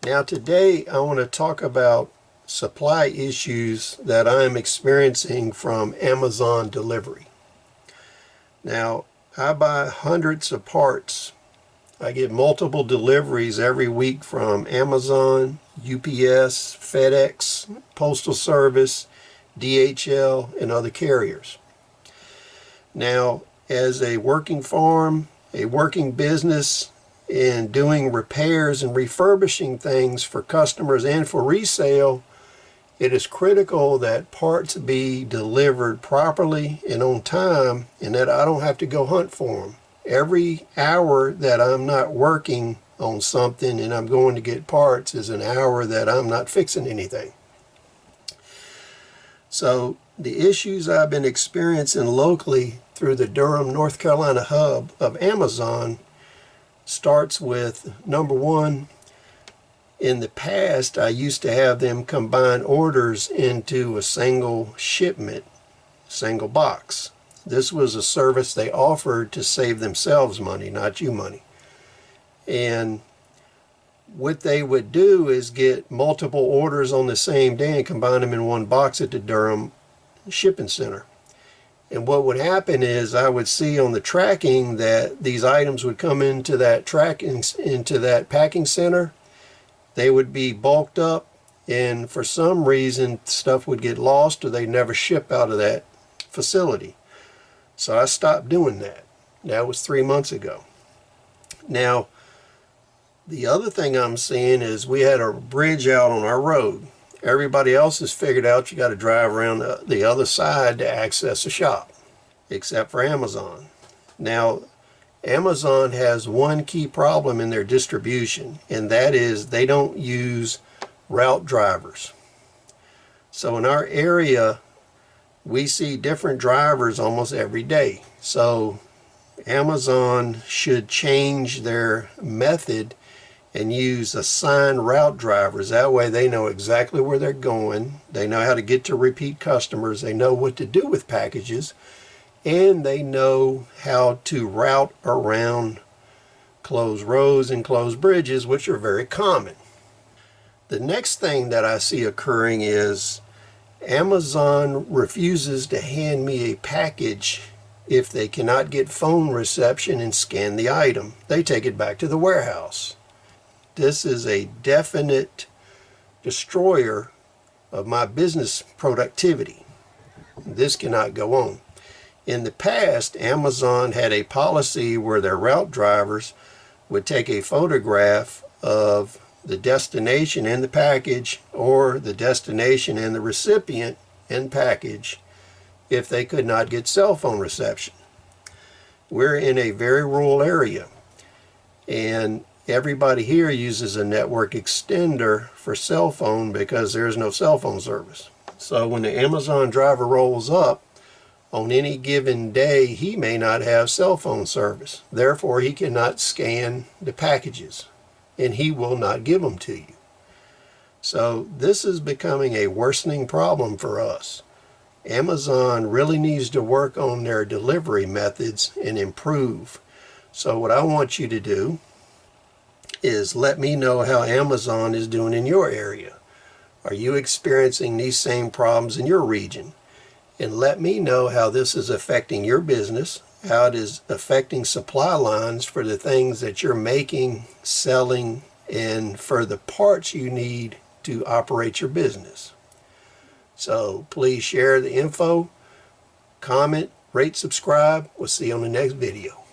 Now today I want to talk about supply issues that I'm experiencing from Amazon delivery. Now I buy hundreds of parts. I get multiple deliveries every week from Amazon, UPS, FedEx, Postal Service, DHL, and other carriers. Now, as a working farm, a working business, and doing repairs and refurbishing things for customers and for resale, it is critical that parts be delivered properly and on time, and that I don't have to go hunt for them. Every hour that I'm not working on something and I'm going to get parts is an hour that I'm not fixing anything. So the issues I've been experiencing locally through the Durham, North Carolina hub of Amazon starts with, number one, in the past I used to have them combine orders into a single shipment, single box. This was a service they offered to save themselves money, not you money. And what they would do is get multiple orders on the same day and combine them in one box at the Durham shipping center. And what would happen is I would see on the tracking that these items would come into that packing center. They would be bulked up, and for some reason stuff would get lost or they'd never ship out of that facility. So I stopped doing that. That was 3 months ago. Now, the other thing I'm seeing is we had a bridge out on our road. Everybody else has figured out you got to drive around the other side to access a shop, except for Amazon. Now, Amazon has one key problem in their distribution, and that is they don't use route drivers. So in our area, we see different drivers almost every day. So Amazon should change their method and use assigned route drivers. That way they know exactly where they're going. They know how to get to repeat customers. They know what to do with packages. And they know how to route around closed roads and closed bridges, which are very common. The next thing that I see occurring is Amazon refuses to hand me a package if they cannot get phone reception and scan the item. They take it back to the warehouse. This is a definite destroyer of my business productivity. This cannot go on. In the past, Amazon had a policy where their route drivers would take a photograph of the destination and the package, or the destination and the recipient and package, if they could not get cell phone reception. We're in a very rural area, and everybody here uses a network extender for cell phone because there is no cell phone service. So when the Amazon driver rolls up, on any given day, he may not have cell phone service. Therefore, he cannot scan the packages, and he will not give them to you. So this is becoming a worsening problem for us. Amazon really needs to work on their delivery methods and improve. So what I want you to do is let me know how Amazon is doing in your area. Are you experiencing these same problems in your region? And let me know how this is affecting your business, how it is affecting supply lines for the things that you're making, selling, and for the parts you need to operate your business. So please share the info, comment, rate, subscribe. We'll see you on the next video.